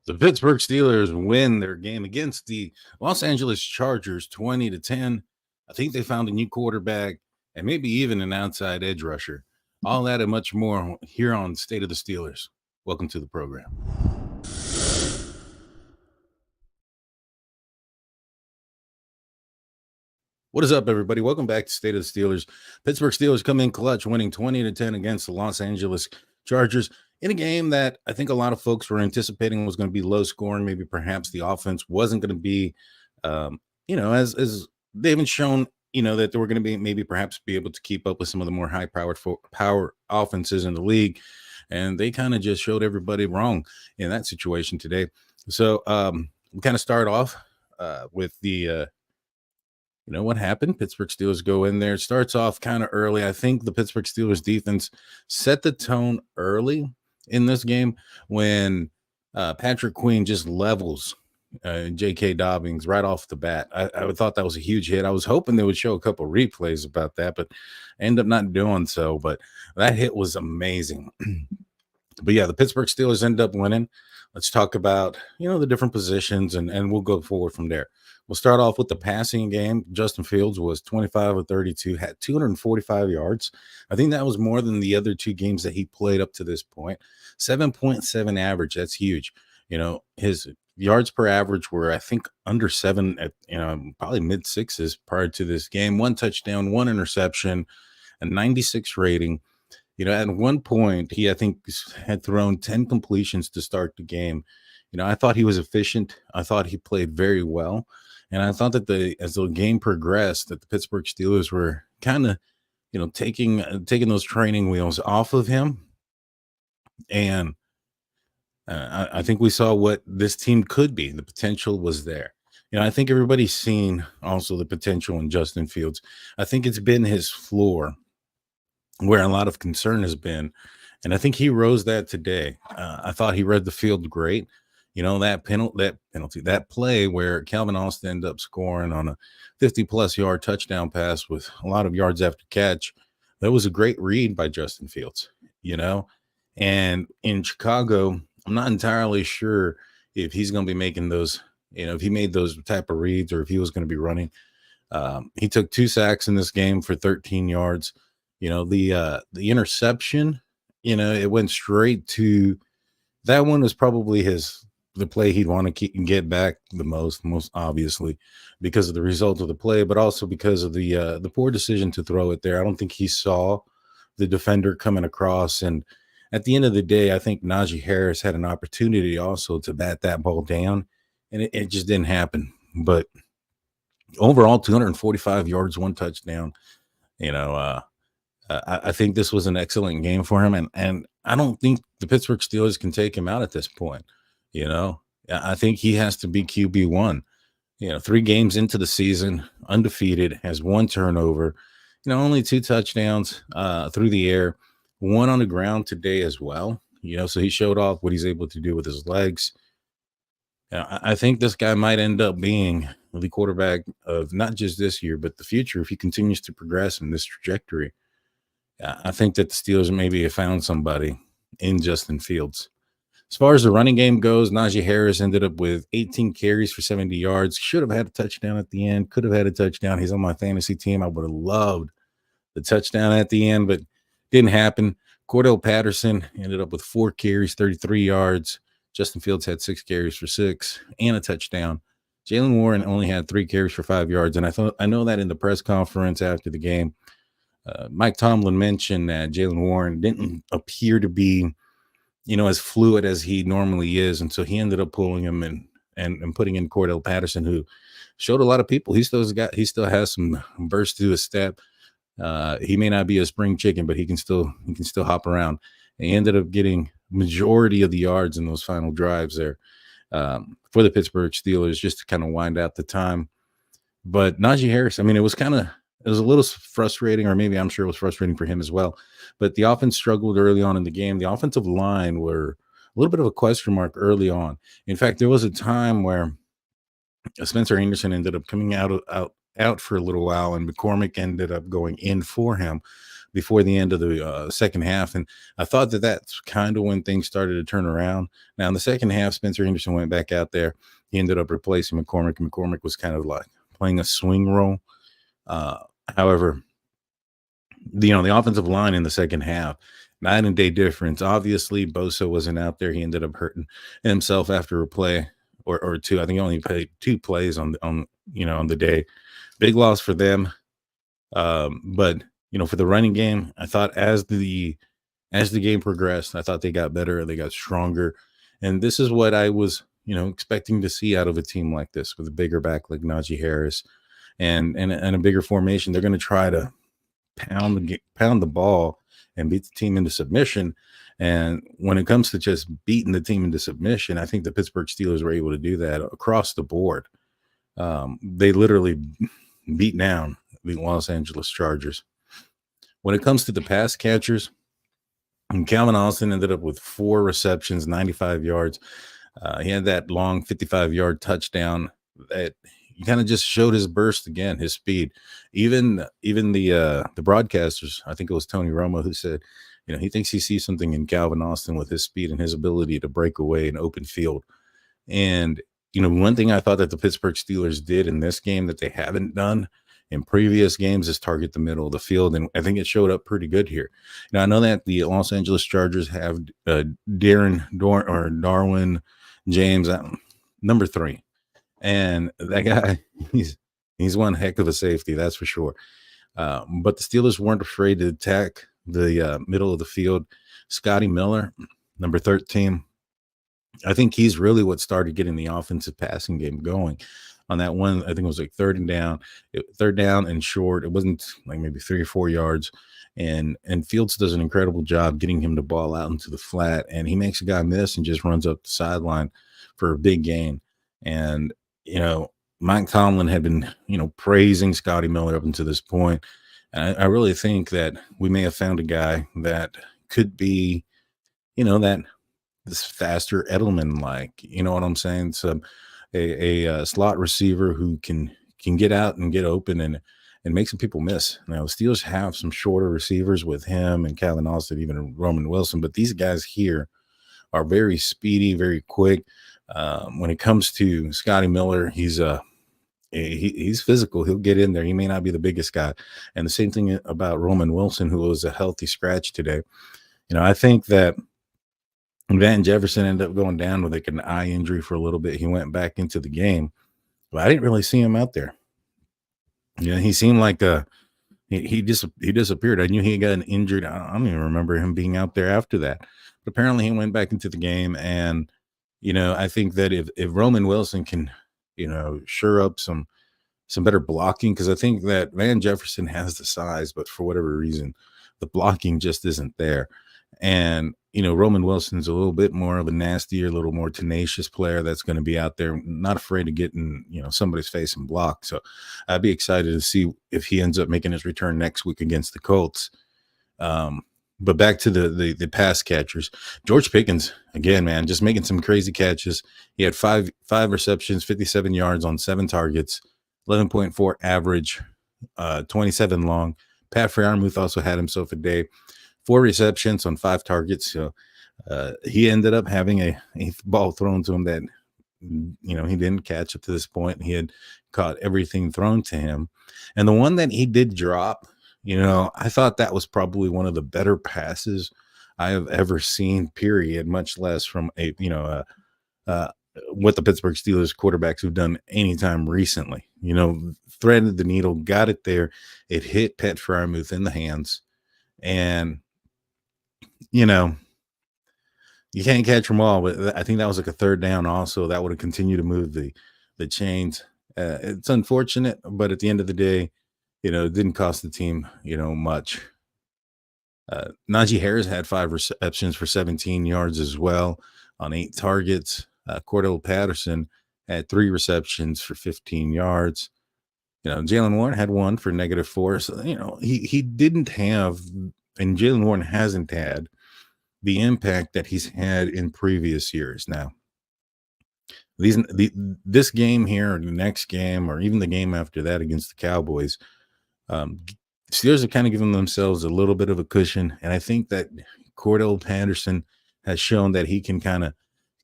The Pittsburgh Steelers win their game against the Los Angeles Chargers 20-10. I think they found a new quarterback and maybe even an outside edge rusher. All that and much more here on State of the Steelers. Welcome to the program. What is up, everybody? Welcome back to State of the Steelers. Pittsburgh Steelers come in clutch, winning 20-10 against the Los Angeles Chargers in a game that I think a lot of folks were anticipating was going to be low scoring. Maybe perhaps the offense wasn't going to be, as they haven't shown, that they were going to be maybe perhaps be able to keep up with some of the more high powered power offenses in the league. And they kind of just showed everybody wrong in that situation today. So we kind of start off with the what happened? Pittsburgh Steelers go in there. It starts off kind of early. I think the Pittsburgh Steelers defense set the tone early in this game when Patrick Queen just levels J.K. Dobbins right off the bat. I thought that was a huge hit. I was hoping they would show a couple replays about that, but I ended up not doing so. But that hit was amazing. But yeah, the Pittsburgh Steelers ended up winning. Let's talk about, the different positions, and we'll go forward from there. We'll start off with the passing game. Justin Fields was 25 of 32, had 245 yards. I think that was more than the other two games that he played up to this point. 7.7 average. That's huge. His yards per average were, I think, under 7 at, probably mid sixes prior to this game. 1 touchdown, 1 interception, a 96 rating. At one point, I think, had thrown 10 completions to start the game. I thought he was efficient. I thought he played very well. And I thought that as the game progressed, that the Pittsburgh Steelers were kind of, taking those training wheels off of him. And I think we saw what this team could be. The potential was there. I think everybody's seen also the potential in Justin Fields. I think it's been his floor where a lot of concern has been. And I think he rose that today. I thought he read the field great. That play where Calvin Austin ended up scoring on a 50-plus yard touchdown pass with a lot of yards after catch. That was a great read by Justin Fields, And in Chicago, I'm not entirely sure if he's going to be making those, if he made those type of reads or if he was going to be running. He took 2 sacks in this game for 13 yards. The interception, it went straight to that one was probably the play he'd want to get back the most obviously because of the result of the play, but also because of the poor decision to throw it there. I don't think he saw the defender coming across. And at the end of the day, I think Najee Harris had an opportunity also to bat that ball down, and it just didn't happen. But overall, 245 yards, 1 touchdown. I think this was an excellent game for him, and I don't think the Pittsburgh Steelers can take him out at this point. I think he has to be QB1. 3 games into the season, undefeated, has 1 turnover, only 2 touchdowns through the air, 1 on the ground today as well. So he showed off what he's able to do with his legs. I think this guy might end up being the quarterback of not just this year, but the future if he continues to progress in this trajectory. I think that the Steelers maybe have found somebody in Justin Fields. As far as the running game goes, Najee Harris ended up with 18 carries for 70 yards. Should have had a touchdown at the end. Could have had a touchdown. He's on my fantasy team. I would have loved the touchdown at the end, but didn't happen. Cordell Patterson ended up with 4 carries, 33 yards. Justin Fields had 6 carries for 6 and a touchdown. Jaylen Warren only had 3 carries for 5 yards. And I know that in the press conference after the game, Mike Tomlin mentioned that Jaylen Warren didn't appear to be, as fluid as he normally is. And so he ended up pulling him and putting in Cordell Patterson, who showed a lot of people. He still has some burst to his step. He may not be a spring chicken, but he can still hop around. And he ended up getting majority of the yards in those final drives there for the Pittsburgh Steelers, just to kind of wind out the time. But Najee Harris, it was a little frustrating, or maybe I'm sure it was frustrating for him as well. But the offense struggled early on in the game. The offensive line were a little bit of a question mark early on. In fact, there was a time where Spencer Anderson ended up coming out for a little while, and McCormick ended up going in for him. before the end of the second half. And I thought that that's kind of when things started to turn around. Now, in the second half, Spencer Henderson went back out there. He ended up replacing McCormick. McCormick was kind of like playing a swing role. Uh, However, the offensive line in the second half, night and day difference. Obviously, Bosa wasn't out there. He ended up hurting himself after a play or two. I think he only played 2 plays on the day. Big loss for them. But for the running game, I thought as the game progressed, I thought they got better, they got stronger. And this is what I was, expecting to see out of a team like this with a bigger back like Najee Harris and a bigger formation. They're going to try to pound the ball and beat the team into submission. And when it comes to just beating the team into submission, I think the Pittsburgh Steelers were able to do that across the board. They literally beat down the Los Angeles Chargers. When it comes to the pass catchers, Calvin Austin ended up with 4 receptions, 95 yards. He had that long 55-yard touchdown that he kind of just showed his burst again, his speed. Even the broadcasters, I think it was Tony Romo, who said, he thinks he sees something in Calvin Austin with his speed and his ability to break away in open field. And one thing I thought that the Pittsburgh Steelers did in this game that they haven't done in previous games is target the middle of the field, and I think it showed up pretty good here. Now, I know that the Los Angeles Chargers have Darwin James, number 3, and that guy, he's one heck of a safety, that's for sure. But the Steelers weren't afraid to attack the middle of the field. Scotty Miller, number 13. I think he's really what started getting the offensive passing game going. On that one, I think it was like third down and short. It wasn't like maybe 3 or 4 yards. And Fields does an incredible job getting him the ball out into the flat, and he makes a guy miss and just runs up the sideline for a big gain. And Mike Tomlin had been praising Scotty Miller up until this point. And I really think that we may have found a guy that could be, that this faster Edelman, like, you know what I'm saying? So a slot receiver who can get out and get open and make some people miss. Now, the Steelers have some shorter receivers with him and Calvin Austin, even Roman Wilson, but these guys here are very speedy, very quick. When it comes to Scotty Miller, he's physical. He'll get in there. He may not be the biggest guy. And the same thing about Roman Wilson, who was a healthy scratch today. I think that Van Jefferson ended up going down with like an eye injury for a little bit. He went back into the game, but I didn't really see him out there. He seemed like he disappeared. I knew he got an injured. I don't even remember him being out there after that. But apparently he went back into the game. And, I think that if Roman Wilson can, shore up some better blocking, because I think that Van Jefferson has the size, but for whatever reason, the blocking just isn't there. And, Roman Wilson's a little bit more of a nastier, a little more tenacious player that's going to be out there, not afraid to get in, somebody's face and block. So I'd be excited to see if he ends up making his return next week against the Colts. But back to the pass catchers, George Pickens, again, man, just making some crazy catches. He had five receptions, 57 yards on 7 targets, 11.4 average, 27 long. Pat Freiermuth also had himself a day. 4 receptions on 5 targets. So he ended up having a ball thrown to him that, he didn't catch up to this point. He had caught everything thrown to him. And the one that he did drop, I thought that was probably one of the better passes I have ever seen, period, much less from what the Pittsburgh Steelers quarterbacks have done anytime recently. Threaded the needle, got it there. It hit Pat Freiermuth in the hands. And you can't catch them all, but I think that was like a 3rd down also. That would have continued to move the chains. It's unfortunate, but at the end of the day, it didn't cost the team, much. Najee Harris had 5 receptions for 17 yards as well on 8 targets. Cordell Patterson had 3 receptions for 15 yards. Jalen Warren had 1 for -4. So, he didn't have, and Jalen Warren hasn't had the impact that he's had in previous years. Now, this game here, or the next game, or even the game after that against the Cowboys, Steelers are kind of giving themselves a little bit of a cushion, and I think that Cordell Patterson has shown that he can kind of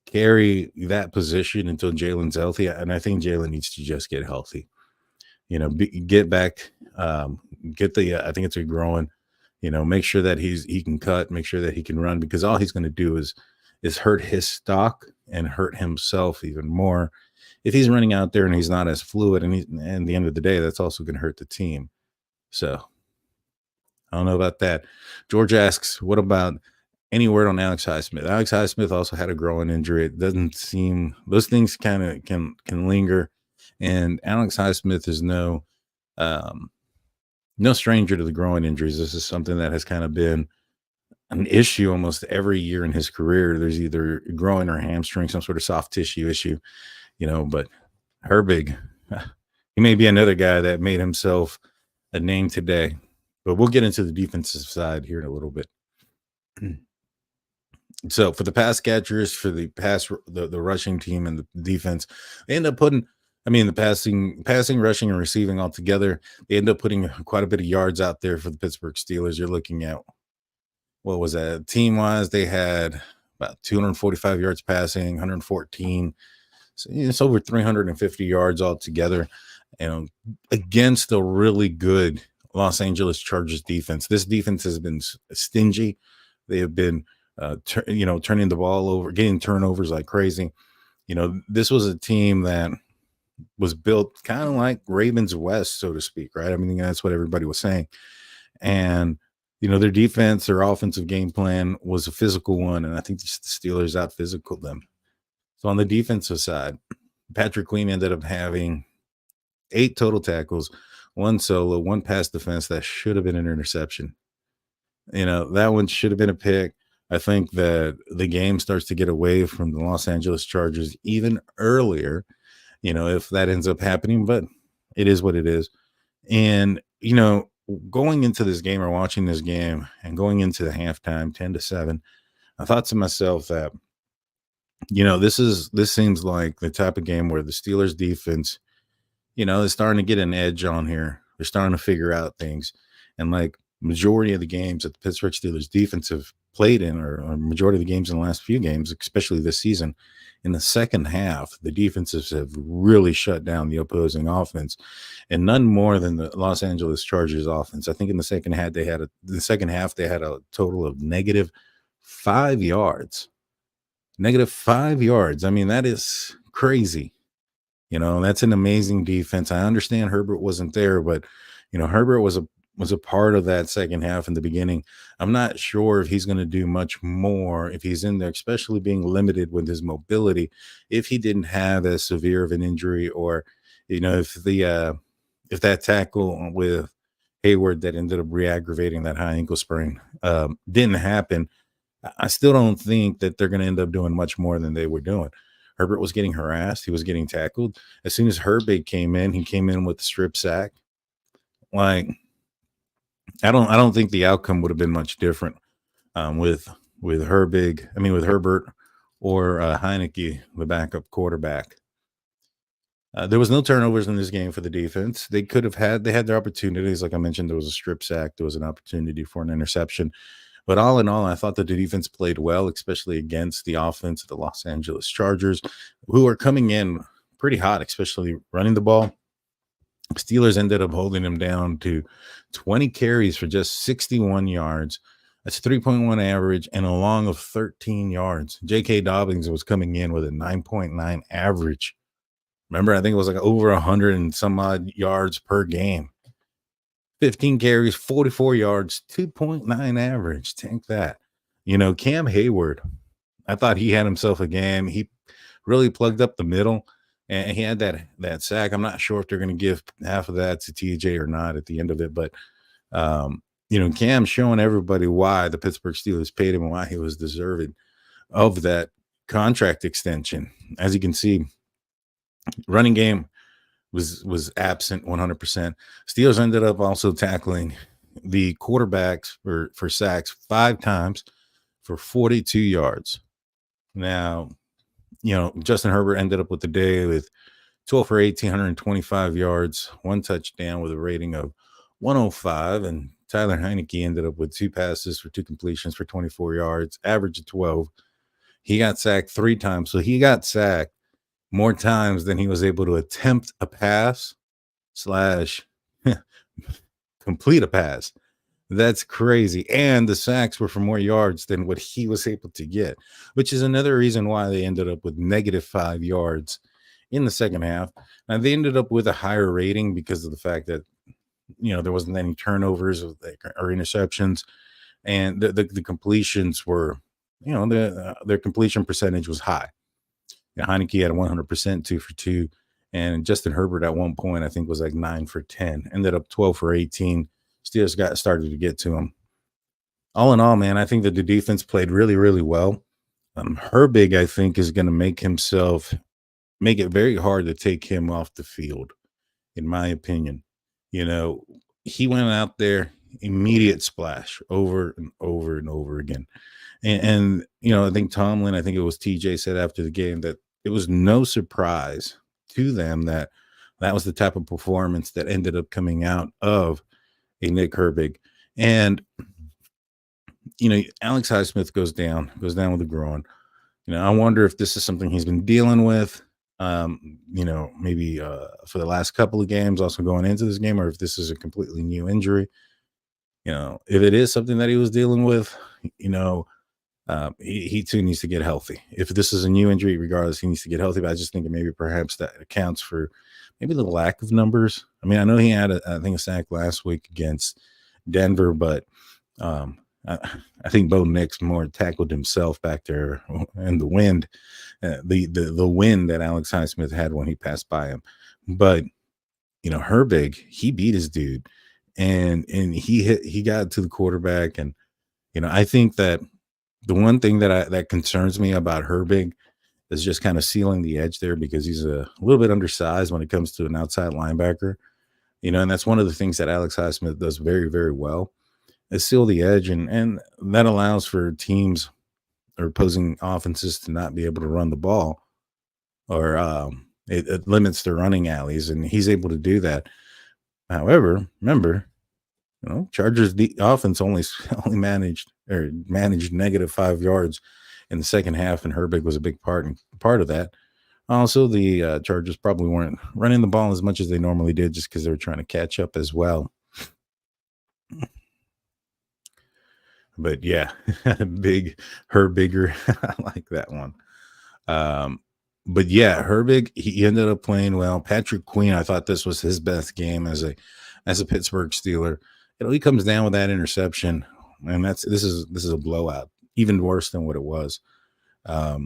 carry that position until Jalen's healthy, and I think Jalen needs to just get healthy. Get back, get the. I think it's a growing. Make sure that he can cut, make sure that he can run, because all he's going to do is hurt his stock and hurt himself even more if he's running out there and he's not as fluid. And at the end of the day, that's also going to hurt the team. So I don't know about that. George asks, what about any word on Alex Highsmith? Alex Highsmith also had a growing injury. It doesn't seem those things kind of can linger. And Alex Highsmith is um, no stranger to the growing injuries. This is something that has kind of been an issue almost every year in his career. There's either growing or hamstring, some sort of soft tissue issue, but Herbig, he may be another guy that made himself a name today. But we'll get into the defensive side here in a little bit. So for the pass catchers, for the rushing team and the defense, they end up putting, the passing, rushing, and receiving all together, they end up putting quite a bit of yards out there for the Pittsburgh Steelers. You're looking at, what was that? Team-wise, they had about 245 yards passing, 114. So it's over 350 yards altogether, against a really good Los Angeles Chargers defense. This defense has been stingy. They have been, turning the ball over, getting turnovers like crazy. This was a team that was built kind of like Ravens West, so to speak, right? That's what everybody was saying. And, their defense, their offensive game plan was a physical one, and I think the Steelers out-physical them. So on the defensive side, Patrick Queen ended up having 8 total tackles, 1 solo, 1 pass defense that should have been an interception. That one should have been a pick. I think that the game starts to get away from the Los Angeles Chargers even earlier, if that ends up happening, but it is what it is. And, going into this game or watching this game and going into the halftime 10-7, I thought to myself that, this seems like the type of game where the Steelers defense, is starting to get an edge on here. They're starting to figure out things. And like majority of the games that the Pittsburgh Steelers defense have played in, or majority of the games in the last few games, especially this season, in the second half, the defenses have really shut down the opposing offense, and none more than the Los Angeles Chargers offense. I think in the second half they had a total of -5 yards. -5 yards. That is crazy. That's an amazing defense. I understand Herbert wasn't there, but Herbert was a part of that second half in the beginning. I'm not sure if he's going to do much more if he's in there, especially being limited with his mobility. If he didn't have as severe of an injury, or if that tackle with Hayward that ended up re-aggravating that high ankle sprain didn't happen, I still don't think that they're going to end up doing much more than they were doing. Herbert was getting harassed. He was getting tackled. As soon as Herbig came in, he came in with the strip sack. Like, I don't think the outcome would have been much different with Herbert or Heineke, the backup quarterback. There was no turnovers in this game for the defense. They had their opportunities. Like I mentioned, there was a strip sack. There was an opportunity for an interception. But all in all, I thought that the defense played well, especially against the offense of the Los Angeles Chargers, who are coming in pretty hot, especially running the ball. Steelers ended up holding them down to 20 carries for just 61 yards. That's 3.1 average and a long of 13 yards. J.K. Dobbins was coming in with a 9.9 average. Remember, I think it was like over 100 and some odd yards per game. 15 carries, 44 yards, 2.9 average. Take that. Cam Hayward, I thought he had himself a game. He really plugged up the middle, and he had that sack. I'm not sure if they're going to give half of that to TJ or not at the end of it, but Cam showing everybody why the Pittsburgh Steelers paid him and why he was deserving of that contract extension. As you can see, running game was absent 100%. Steelers ended up also tackling the quarterbacks for sacks 5 times for 42 yards. Now, Justin Herbert ended up with the day with 12 for 18, 125 yards, 1 touchdown with a rating of 105, and Tyler Heineke ended up with 2 passes for 2 completions for 24 yards, average of 12. He got sacked 3 times, so he got sacked more times than he was able to attempt a pass slash complete a pass. That's crazy. And the sacks were for more yards than what he was able to get, which is another reason why they ended up with -5 yards in the second half. Now they ended up with a higher rating because of the fact that there wasn't any turnovers or interceptions, and the completions were, their completion percentage was high. Heineke had a 100%, 2 for 2, and Justin Herbert at one point I think was like 9 for 10, ended up 12 for 18. Steelers got started to get to him. All in all, man, I think that the defense played really, really well. Herbig, I think, is going to make it very hard to take him off the field, in my opinion. You know, he went out there, immediate splash over and over and over again. And I think Tomlin, I think it was TJ said after the game that it was no surprise to them that that was the type of performance that ended up coming out of a Nick Herbig. And, Alex Highsmith goes down with a groin. I wonder if this is something he's been dealing with, maybe for the last couple of games, also going into this game, or if this is a completely new injury. If it is something that he was dealing with, he too needs to get healthy. If this is a new injury, regardless, he needs to get healthy. But I just think that maybe perhaps that accounts for maybe the lack of numbers. I mean, I know he had, I think, a sack last week against Denver, but I think Bo Nix more tackled himself back there in the wind, the wind that Alex Highsmith had when he passed by him. But Herbig, he beat his dude, and he got to the quarterback, and I think that the one thing that concerns me about Herbig is just kind of sealing the edge there, because he's a little bit undersized when it comes to an outside linebacker, and that's one of the things that Alex Highsmith does very, very well, is seal the edge, and that allows for teams or opposing offenses to not be able to run the ball, or it limits their running alleys, and he's able to do that. However, remember, Chargers the offense only managed -5 yards in the second half, and Herbig was a big part of that. Also, the Chargers probably weren't running the ball as much as they normally did, just because they were trying to catch up as well. But yeah, big Herbiger, I like that one. But yeah, Herbig, he ended up playing well. Patrick Queen, I thought this was his best game as a Pittsburgh Steeler. He comes down with that interception, and this is a blowout, even worse than what it was. As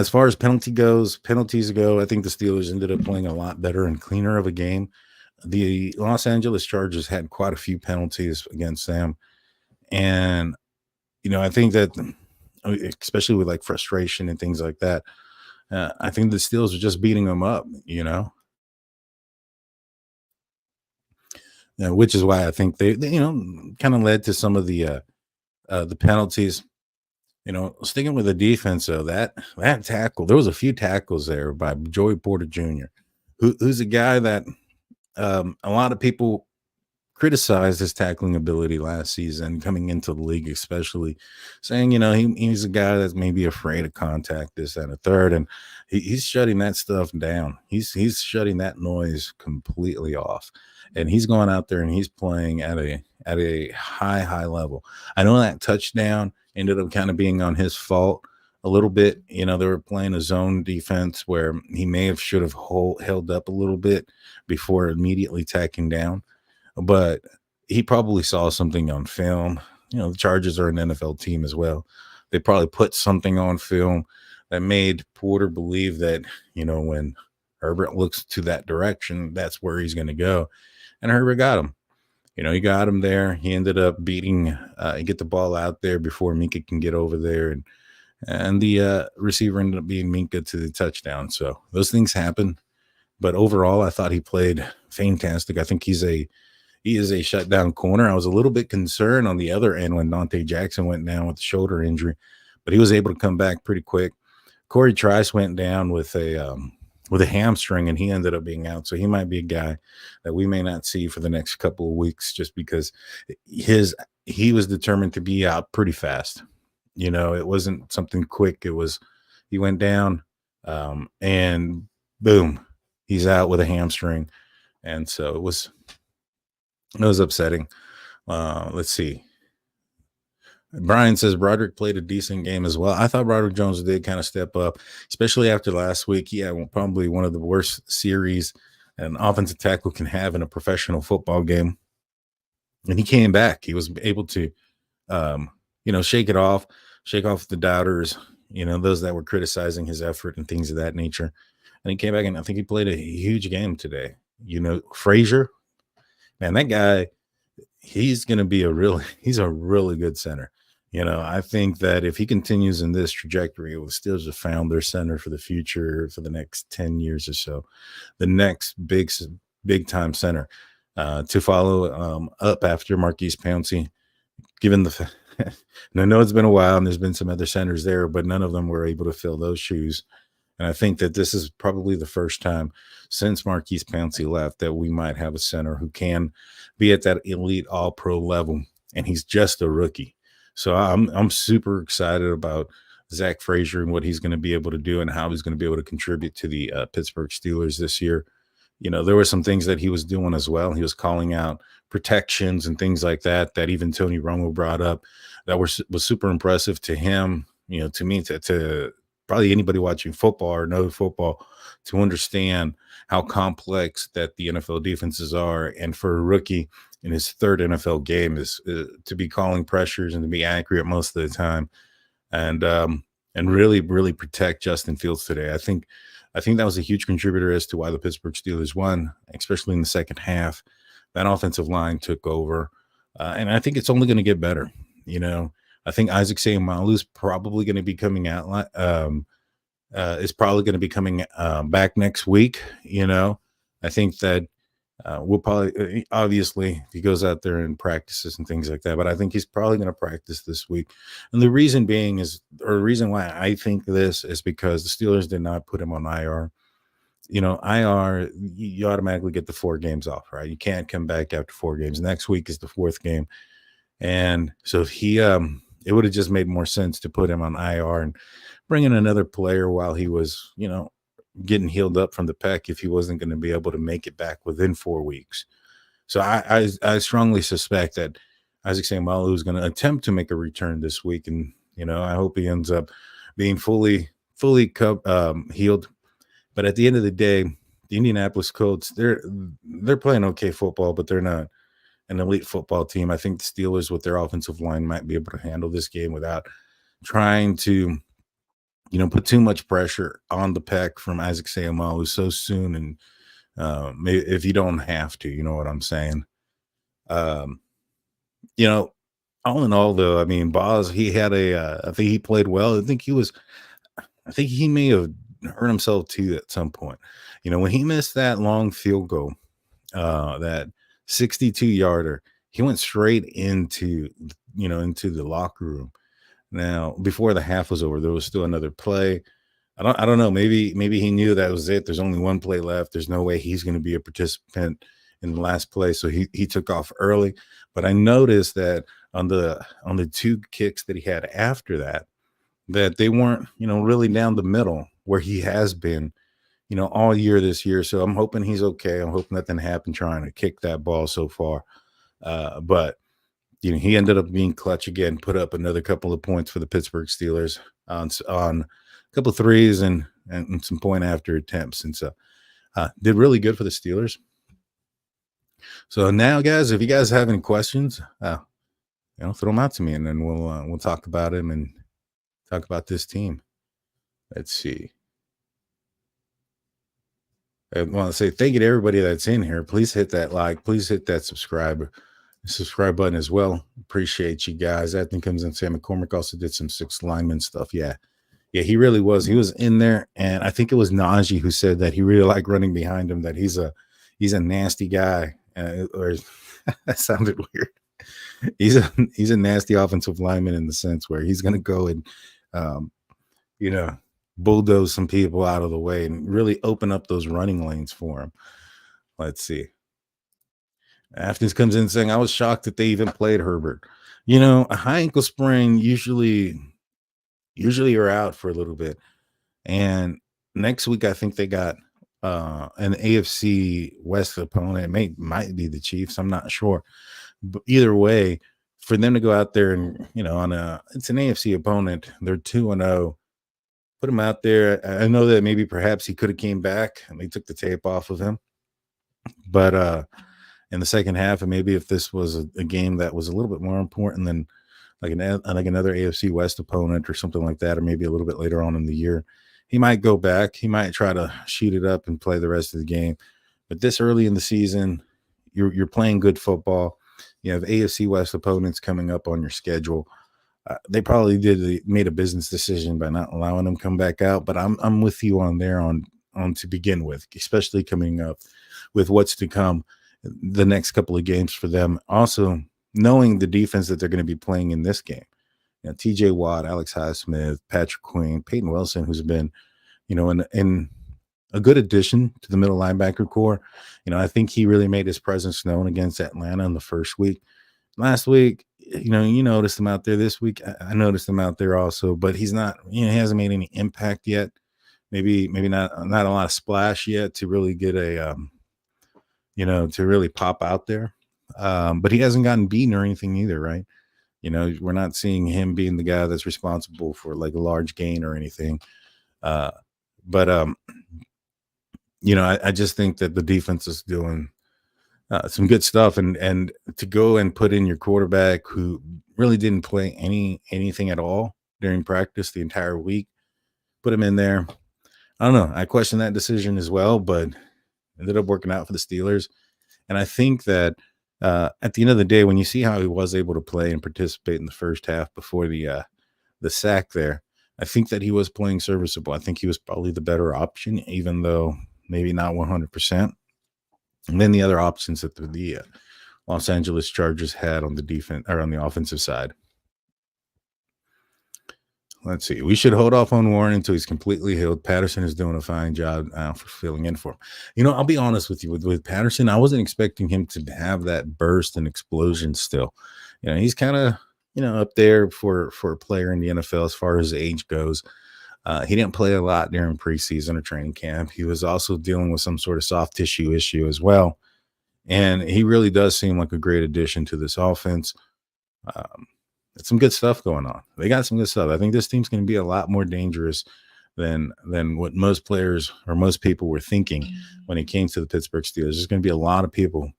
far as penalties go, I think the Steelers ended up playing a lot better and cleaner of a game. The Los Angeles Chargers had quite a few penalties against them, and I think that, especially with like frustration and things like that, I think the Steelers are just beating them up, which is why I think they kind of led to some of the penalties. Sticking with the defense, though, that tackle, there was a few tackles there by Joey Porter Jr., who's a guy that a lot of people criticized his tackling ability last season, coming into the league, especially saying, he's a guy that's maybe afraid of contact, this and a third, and he's shutting that stuff down. He's shutting that noise completely off, and he's going out there and he's playing at a high level. I know that touchdown ended up kind of being on his fault a little bit. They were playing a zone defense where he should have held up a little bit before immediately tacking down. But he probably saw something on film. The Chargers are an NFL team as well. They probably put something on film that made Porter believe that, when Herbert looks to that direction, that's where he's going to go. And Herbert got him. He got him there. He ended up beating, get the ball out there before Minka can get over there. And the receiver ended up being Minka to the touchdown. So those things happen. But overall, I thought he played fantastic. I think he is a shutdown corner. I was a little bit concerned on the other end when Dante Jackson went down with a shoulder injury, but he was able to come back pretty quick. Corey Trice went down with a with a hamstring, and he ended up being out. So he might be a guy that we may not see for the next couple of weeks, just because he was determined to be out pretty fast. It wasn't something quick. He went down, and boom, he's out with a hamstring, and so it was upsetting. Let's see. Brian says Broderick played a decent game as well. I thought Broderick Jones did kind of step up, especially after last week. He had probably one of the worst series an offensive tackle can have in a professional football game. And he came back. He was able to, shake off the doubters, those that were criticizing his effort and things of that nature. And he came back, and I think he played a huge game today. Frazier, man, that guy, he's going to be he's a really good center. I think that if he continues in this trajectory, the Steelers have found their center for the future for the next 10 years or so. The next big time center to follow up after Marquise Pouncey, given the and I know it's been a while and there's been some other centers there, but none of them were able to fill those shoes. And I think that this is probably the first time since Marquise Pouncey left that we might have a center who can be at that elite all-pro level, and he's just a rookie. So I'm super excited about Zach Frazier and what he's going to be able to do and how he's going to be able to contribute to the Pittsburgh Steelers this year. There were some things that he was doing as well. He was calling out protections and things like that even Tony Romo brought up that was super impressive to him, to me, to probably anybody watching football or know football, to understand how complex that the NFL defenses are. And for a rookie in his third NFL game is to be calling pressures and to be accurate most of the time, and really, really protect Justin Fields today. I think that was a huge contributor as to why the Pittsburgh Steelers won, especially in the second half. That offensive line took over, and I think it's only going to get better. I think Isaac Seumalo is probably going to be coming out. Is probably going to be coming back next week. I think that we'll probably, obviously, if he goes out there and practices and things like that, but I think he's probably going to practice this week. And the reason being the reason why I think this is because the Steelers did not put him on IR. IR, you automatically get the 4 games off, right? You can't come back after 4 games. Next week is the 4th game. And so it would have just made more sense to put him on IR and bring in another player while he was, getting healed up from the pec if he wasn't going to be able to make it back within 4 weeks. So I strongly suspect that Isaac Seumalo is going to attempt to make a return this week. And, I hope he ends up being fully healed. But at the end of the day, the Indianapolis Colts, they're playing okay football, but they're not an elite football team. I think the Steelers with their offensive line might be able to handle this game without trying to, put too much pressure on the pec from Isaac Seumalo so soon. And maybe if you don't have to, you know what I'm saying? All in all, though, I mean, Boz, he had I think he played well. I think he may have hurt himself too at some point. When he missed that long field goal, that 62-yarder, he went straight into the locker room. Now, before the half was over, there was still another play. I don't know. Maybe he knew that was it. There's only one play left. There's no way he's going to be a participant in the last play. So he took off early. But I noticed that on the 2 kicks that he had after that they weren't, really down the middle where he has been, all year this year. So I'm hoping he's okay. I'm hoping nothing happened trying to kick that ball so far. But he ended up being clutch again, put up another couple of points for the Pittsburgh Steelers on a couple of threes and some point after attempts. And so did really good for the Steelers. So now, guys, if you guys have any questions, throw them out to me, and then we'll talk about him and talk about this team. Let's see. I want to say thank you to everybody that's in here. Please hit that like. Please hit that subscribe button as well. Appreciate you guys. I think comes in. Sam McCormick also did some 6 lineman stuff. Yeah, he really was. He was in there, and I think it was Najee who said that he really liked running behind him. That he's a nasty guy, or that sounded weird. He's a nasty offensive lineman in the sense where he's going to go and bulldoze some people out of the way and really open up those running lanes for him. Let's see. Atkins comes in saying, I was shocked that they even played Herbert. A high ankle sprain usually are out for a little bit. And next week, I think they got an AFC West opponent. It might be the Chiefs. I'm not sure. But either way, for them to go out there and, it's an AFC opponent. They're 2-0. Put him out there. I know that maybe perhaps he could have came back and they took the tape off of him. But in the second half, and maybe if this was a game that was a little bit more important than like another AFC West opponent or something like that, or maybe a little bit later on in the year, he might go back. He might try to shoot it up and play the rest of the game. But this early in the season, you're playing good football. You have AFC West opponents coming up on your schedule. They probably made a business decision by not allowing him come back out. But I'm with you on to begin with, especially coming up with what's to come the next couple of games for them. Also, knowing the defense that they're going to be playing in this game. TJ Watt, Alex Highsmith, Patrick Queen, Peyton Wilson, who's been, in a good addition to the middle linebacker core. I think he really made his presence known against Atlanta in the first week. Last week, you noticed him out there. This week, I noticed him out there also, but he's not, he hasn't made any impact yet. Maybe not a lot of splash yet to really get to really pop out there. But he hasn't gotten beaten or anything either, right? We're not seeing him being the guy that's responsible for like a large gain or anything. But I just think that the defense is doing some good stuff, and to go and put in your quarterback who really didn't play anything at all during practice the entire week, put him in there. I don't know. I question that decision as well, but ended up working out for the Steelers. And I think that at the end of the day, when you see how he was able to play and participate in the first half before the sack there, I think that he was playing serviceable. I think he was probably the better option, even though maybe not 100%. And then the other options that the Los Angeles Chargers had on the defense or on the offensive side. Let's see. We should hold off on Warren until he's completely healed. Patterson is doing a fine job for filling in for him. I'll be honest with you. With Patterson, I wasn't expecting him to have that burst and explosion still. He's kind of, up there for a player in the NFL as far as age goes. He didn't play a lot during preseason or training camp. He was also dealing with some sort of soft tissue issue as well. And he really does seem like a great addition to this offense. It's some good stuff going on. They got some good stuff. I think this team's going to be a lot more dangerous than what most players or most people were thinking when it came to the Pittsburgh Steelers. There's going to be a lot of people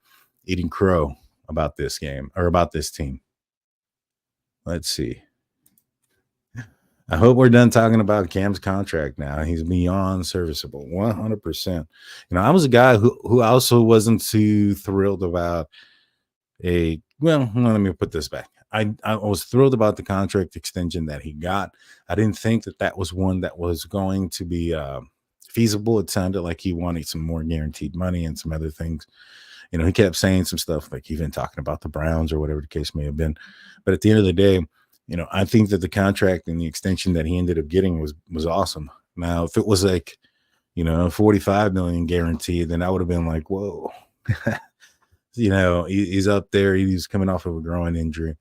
eating crow about this game or about this team. Let's see. I hope we're done talking about Cam's contract now. He's beyond serviceable, 100%. I was a guy who also wasn't too thrilled about let me put this back. I was thrilled about the contract extension that he got. I didn't think that was one that was going to be feasible. It sounded like he wanted some more guaranteed money and some other things. He kept saying some stuff like even talking about the Browns or whatever the case may have been. But at the end of the day, I think that the contract and the extension that he ended up getting was awesome. Now, if it was like, $45 million guaranteed, then I would have been like, whoa. He's up there. He's coming off of a groin injury.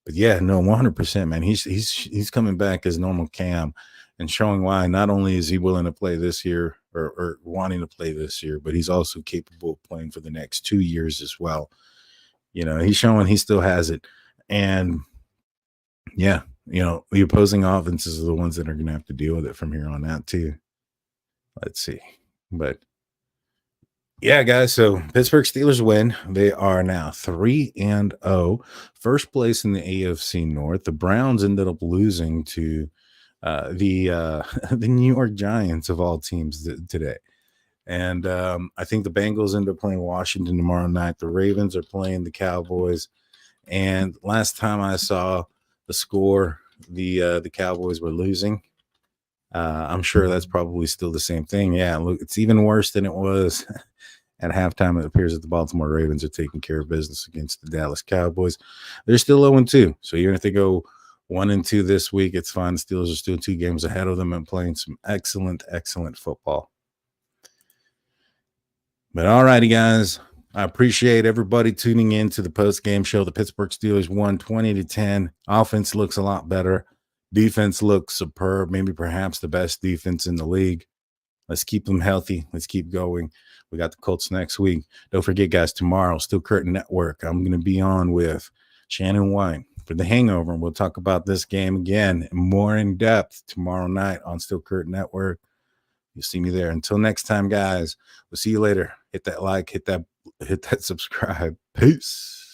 But yeah, no, 100%, man. He's coming back as normal Cam and showing why not only is he willing to play this year or wanting to play this year, but he's also capable of playing for the next 2 years as well. He's showing he still has it. And yeah, the opposing offenses are the ones that are going to have to deal with it from here on out too. Let's see. But yeah, guys, so Pittsburgh Steelers win. They are now 3-0, first place in the AFC North. The Browns ended up losing to the New York Giants of all teams today. And I think the Bengals end up playing Washington tomorrow night. The Ravens are playing the Cowboys. And last time I saw the score, the Cowboys were losing. I'm sure that's probably still the same thing. Yeah, look, it's even worse than it was at halftime. It appears that the Baltimore Ravens are taking care of business against the Dallas Cowboys. They're still 0-2. So even if they go 1-2 this week. It's fine. The Steelers are still 2 games ahead of them and playing some excellent football. But all righty, guys. I appreciate everybody tuning in to the post-game show. The Pittsburgh Steelers won 20-10. Offense looks a lot better. Defense looks superb, maybe perhaps the best defense in the league. Let's keep them healthy. Let's keep going. We got the Colts next week. Don't forget, guys, tomorrow, Steel Curtain Network, I'm going to be on with Shannon White for The Hangover, and we'll talk about this game again more in depth tomorrow night on Steel Curtain Network. You'll see me there. Until next time, guys, we'll see you later. Hit that like, hit that subscribe. Peace.